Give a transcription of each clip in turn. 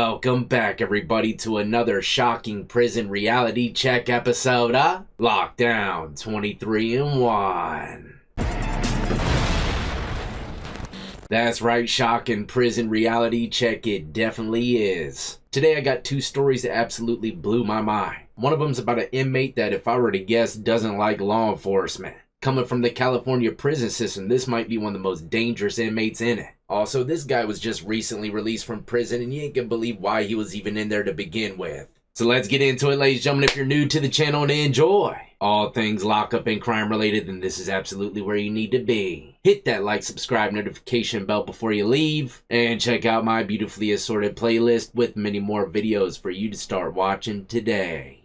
Welcome back, everybody, to another shocking prison reality check episode of Lockdown 23-1. That's right, shocking prison reality check, it definitely is. Today I got two stories that absolutely blew my mind. One of them's about an inmate that, if I were to guess, doesn't like law enforcement. Coming from the California prison system, this might be one of the most dangerous inmates in it. Also, this guy was just recently released from prison, and you ain't gonna believe why he was even in there to begin with. So let's get into it, ladies and gentlemen. If you're new to the channel and enjoy all things lockup and crime related, then this is absolutely where you need to be. Hit that like, subscribe, notification bell before you leave, and check out my beautifully assorted playlist with many more videos for you to start watching today.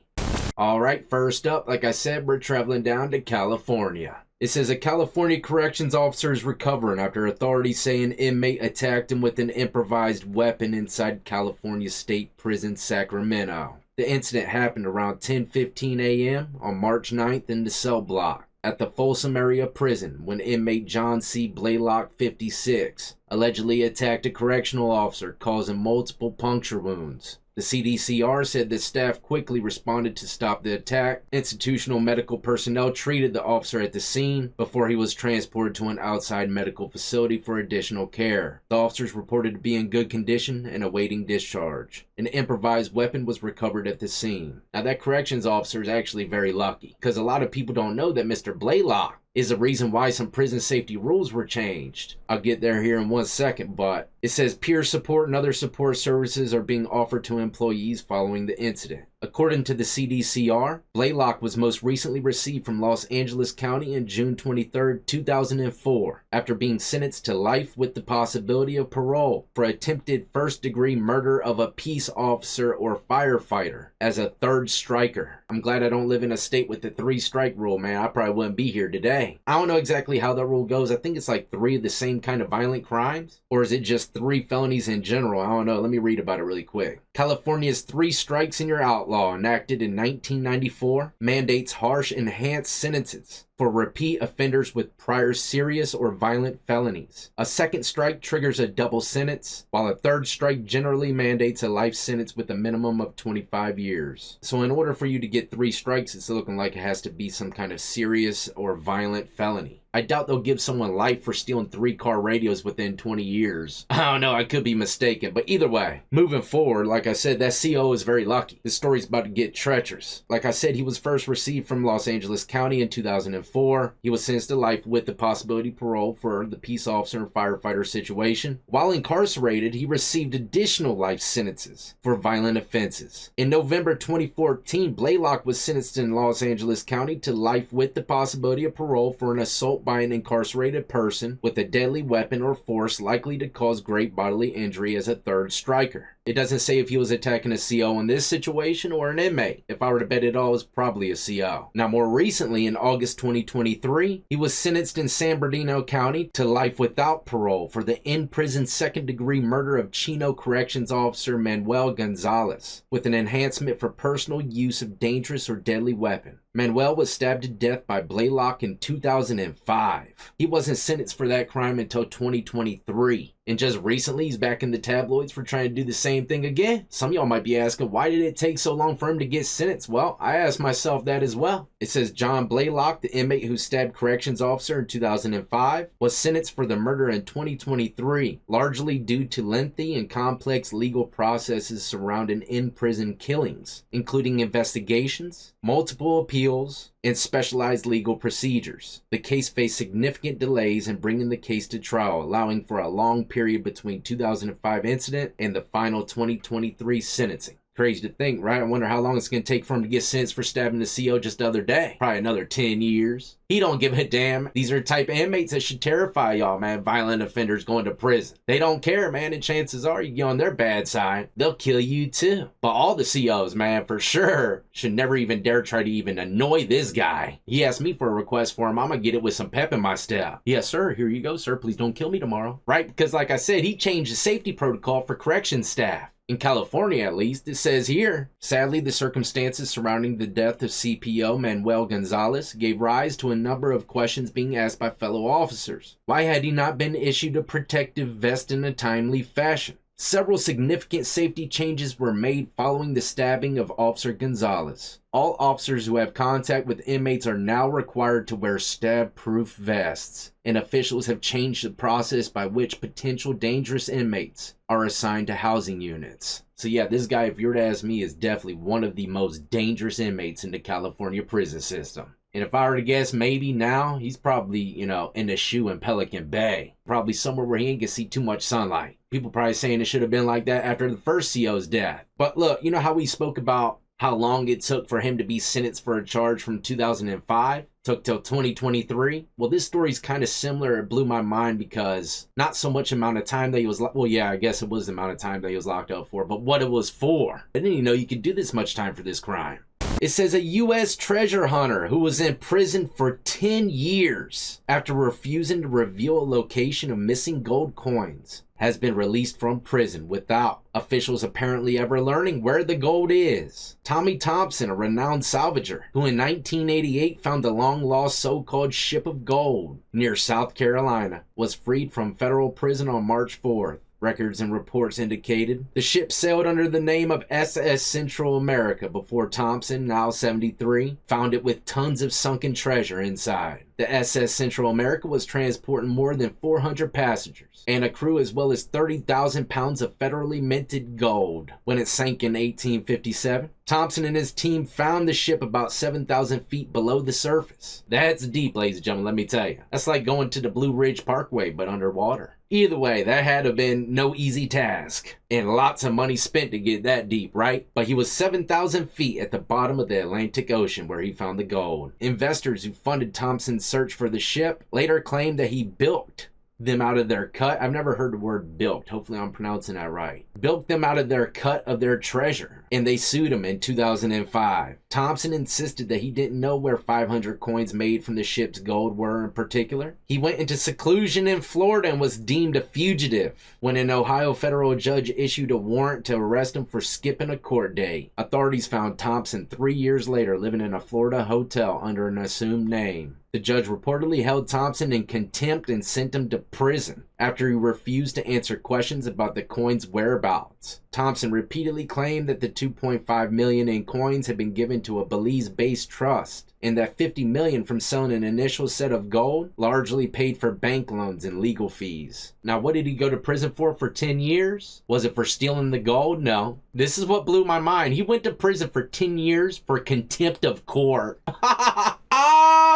Alright, first up, like I said, we're traveling down to California. It says a California corrections officer is recovering after authorities say an inmate attacked him with an improvised weapon inside California State Prison, Sacramento. The incident happened around 10:15 a.m. on March 9th in the cell block at the Folsom Area Prison when inmate John C. Blaylock, 56, allegedly attacked a correctional officer, causing multiple puncture wounds. The CDCR said that staff quickly responded to stop the attack. Institutional medical personnel treated the officer at the scene before he was transported to an outside medical facility for additional care. The officers reported to be in good condition and awaiting discharge. An improvised weapon was recovered at the scene. Now, that corrections officer is actually very lucky, because a lot of people don't know that Mr. Blaylock is the reason why some prison safety rules were changed. I'll get there here in 1 second, but it says peer support and other support services are being offered to employees following the incident. According to the CDCR, Blaylock was most recently received from Los Angeles County in June 23, 2004, after being sentenced to life with the possibility of parole for attempted first-degree murder of a peace officer or firefighter as a third striker. I'm glad I don't live in a state with the 3-strike rule, man. I probably wouldn't be here today. I don't know exactly how that rule goes. I think it's like 3 of the same kind of violent crimes, or is it just 3 felonies in general? I don't know. Let me read about it really quick. California's 3 strikes and you're outlaw, enacted in 1994, mandates harsh enhanced sentences for repeat offenders with prior serious or violent felonies. A second strike triggers a double sentence, while a third strike generally mandates a life sentence with a minimum of 25 years. So in order for you to get 3 strikes, it's looking like it has to be some kind of serious or violent felony. I doubt they'll give someone life for stealing 3 car radios within 20 years. I don't know, I could be mistaken, but either way, moving forward, like I said, that CO is very lucky. This story's about to get treacherous. Like I said, he was first received from Los Angeles County in 2004. He was sentenced to life with the possibility of parole for the peace officer and firefighter situation. While incarcerated, he received additional life sentences for violent offenses. In November 2014, Blaylock was sentenced in Los Angeles County to life with the possibility of parole for an assault by an incarcerated person with a deadly weapon or force likely to cause great bodily injury as a third striker. It doesn't say if he was attacking a CO in this situation or an inmate. If I were to bet it all, it's probably a CO. Now, more recently, in August 2023, he was sentenced in San Bernardino County to life without parole for the in-prison second-degree murder of Chino Corrections Officer Manuel Gonzalez, with an enhancement for personal use of dangerous or deadly weapon. Manuel was stabbed to death by Blaylock in 2005. He wasn't sentenced for that crime until 2023. And just recently, he's back in the tabloids for trying to do the same thing again. Some of y'all might be asking, why did it take so long for him to get sentenced? Well, I asked myself that as well. It says John Blaylock, the inmate who stabbed corrections officer in 2005, was sentenced for the murder in 2023, largely due to lengthy and complex legal processes surrounding in-prison killings, including investigations, multiple appeals, and specialized legal procedures. The case faced significant delays in bringing the case to trial, allowing for a long period between 2005 incident and the final 2023 sentencing. Crazy to think, right? I wonder how long it's going to take for him to get sentenced for stabbing the CO just the other day. Probably another 10 years. He don't give a damn. These are the type of inmates that should terrify y'all, man. Violent offenders going to prison. They don't care, man, and chances are you get on their bad side, they'll kill you too. But all the COs, man, for sure, should never even dare try to even annoy this guy. He asked me for a request for him. I'm going to get it with some pep in my step. Yes, sir. Here you go, sir. Please don't kill me tomorrow. Right? Because like I said, he changed the safety protocol for corrections staff. In California, at least, it says here, sadly, the circumstances surrounding the death of CPO Manuel Gonzalez gave rise to a number of questions being asked by fellow officers. Why had he not been issued a protective vest in a timely fashion? Several significant safety changes were made following the stabbing of Officer Gonzalez. All officers who have contact with inmates are now required to wear stab-proof vests, and officials have changed the process by which potential dangerous inmates are assigned to housing units. So yeah, this guy, if you were to ask me, is definitely one of the most dangerous inmates in the California prison system. And if I were to guess, maybe now, he's probably, in the shoe in Pelican Bay. Probably somewhere where he ain't gonna see too much sunlight. People probably saying it should have been like that after the first CO's death. But look, you know how we spoke about how long it took for him to be sentenced for a charge from 2005? Took till 2023. Well, this story's kind of similar. It blew my mind because not so much amount of time that he was, well, yeah, I guess it was the amount of time that he was locked up for, but what it was for. I didn't even know you could do this much time for this crime. It says a U.S. treasure hunter who was in prison for 10 years after refusing to reveal a location of missing gold coins has been released from prison without officials apparently ever learning where the gold is. Tommy Thompson, a renowned salvager, who in 1988 found the long-lost so-called ship of gold near South Carolina, was freed from federal prison on March 4th. Records and reports indicated the ship sailed under the name of SS Central America before Thompson, now 73, found it with tons of sunken treasure inside. The SS Central America was transporting more than 400 passengers and a crew as well as 30,000 pounds of federally minted gold. When it sank in 1857, Thompson and his team found the ship about 7,000 feet below the surface. That's deep, ladies and gentlemen, let me tell you. That's like going to the Blue Ridge Parkway, but underwater. Either way, that had to have been no easy task, and lots of money spent to get that deep, right? But he was 7,000 feet at the bottom of the Atlantic Ocean where he found the gold. Investors who funded Thompson's search for the ship later claimed that he bilked them out of their cut. I've never heard the word bilked. Hopefully I'm pronouncing that right. Bilked them out of their cut of their treasure, and they sued him in 2005. Thompson insisted that he didn't know where 500 coins made from the ship's gold were in particular. He went into seclusion in Florida and was deemed a fugitive when an Ohio federal judge issued a warrant to arrest him for skipping a court date. Authorities found Thompson 3 years later living in a Florida hotel under an assumed name. The judge reportedly held Thompson in contempt and sent him to prison after he refused to answer questions about the coins' whereabouts. Thompson repeatedly claimed that the $2.5 million in coins had been given to a Belize-based trust, and that $50 million from selling an initial set of gold largely paid for bank loans and legal fees. Now, what did he go to prison for 10 years? Was it for stealing the gold? No. This is what blew my mind. He went to prison for 10 years for contempt of court.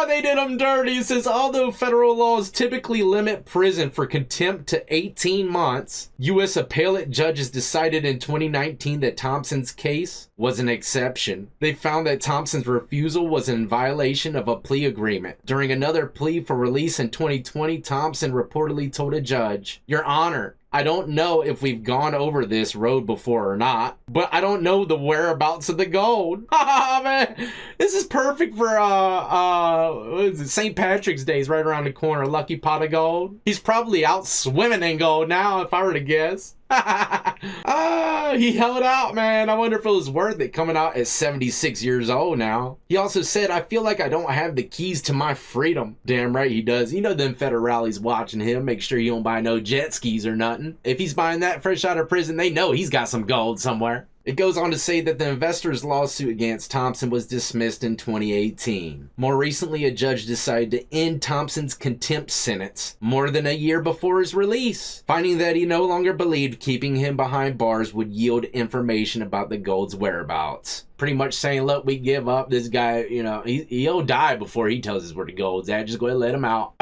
They did him dirty. It says, although federal laws typically limit prison for contempt to 18 months, U.S. appellate judges decided in 2019 that Thompson's case was an exception. They found that Thompson's refusal was in violation of a plea agreement. During another plea for release in 2020, Thompson reportedly told a judge, "Your Honor, I don't know if we've gone over this road before or not, but I don't know the whereabouts of the gold." Man, this is perfect for what is it? St. Patrick's Day is right around the corner. Lucky pot of gold. He's probably out swimming in gold now, if I were to guess. He held out, man. I wonder if it was worth it, coming out at 76 years old now. He also said, "I feel like I don't have the keys to my freedom." Damn right he does. You know them federales watching him. Make sure you don't buy no jet skis or nothing. If he's buying that fresh out of prison, they know he's got some gold somewhere. It goes on to say that the investors' lawsuit against Thompson was dismissed in 2018. More recently, a judge decided to end Thompson's contempt sentence more than a year before his release, finding that he no longer believed keeping him behind bars would yield information about the gold's whereabouts. Pretty much saying, look, we give up. This guy, he'll die before he tells us where the gold's at. Just go ahead and let him out.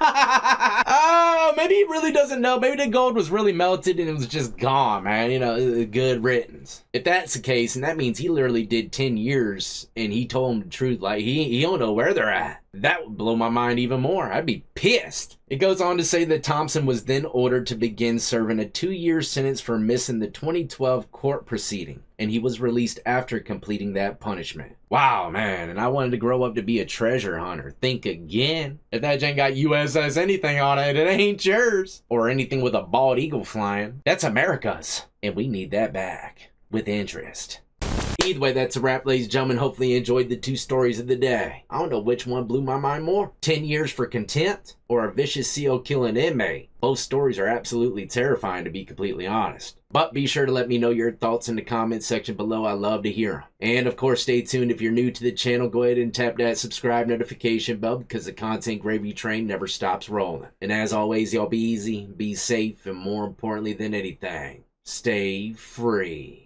Oh, maybe he really doesn't know. Maybe the gold was really melted and it was just gone, man. Good riddance. If that's the case, and that means he literally did 10 years and he told him the truth, like he don't know where they're at. That would blow my mind even more. I'd be pissed. It goes on to say that Thompson was then ordered to begin serving a 2-year sentence for missing the 2012 court proceeding, and he was released after completing that punishment. Wow, man, and I wanted to grow up to be a treasure hunter. Think again. If that ain't got USS anything on it, it ain't yours. Or anything with a bald eagle flying. That's America's, and we need that back with interest. Either way, that's a wrap, ladies and gentlemen. Hopefully you enjoyed the 2 stories of the day. I don't know which one blew my mind more. 10 years for contempt or a vicious CO killing inmate. Both stories are absolutely terrifying, to be completely honest. But be sure to let me know your thoughts in the comments section below. I love to hear them. And of course, stay tuned. If you're new to the channel, go ahead and tap that subscribe notification bell because the content gravy train never stops rolling. And as always, y'all be easy, be safe, and more importantly than anything, stay free.